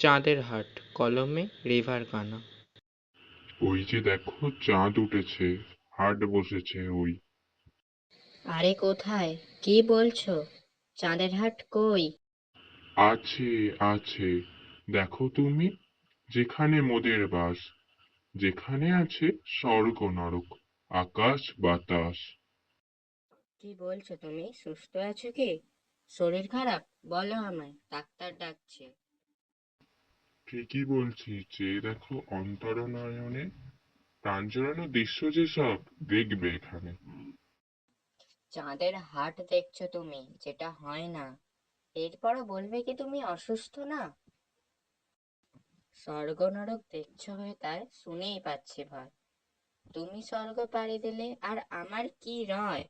চাঁদের হাট, কলমে রিভার কানা। ওই যে দেখো চাঁদ উঠেছে, হাট বসেছে ওই। আরে কোথায়? কি বলছো? চাঁদের হাট কই? আছে, আছে, দেখো তুমি, যেখানে মোদের বাস, যেখানে আছে স্বর্গ নরক, আকাশ বাতাস। কি বলছো তুমি? সুস্থ আছো কি? শরীর খারাপ? বলো আমায়, ডাক্তার ডাকছে। ঠিকই বলছি, চেয়ে দেখো অন্তরনয়নে, প্রাণ জোড়ানো দৃশ্য যেসব দেখবে এখানে। চাঁদের হাট দেখছো তুমি, যেটা হয় না। এরপরও বলবে কি তুমি অসুস্থ না? স্বর্গ নরক দেখছো হয়ে তাই শুনেই পাচ্ছি ভয়। তুমি স্বর্গ পাড়ি দিলে আর আমার কি রয়?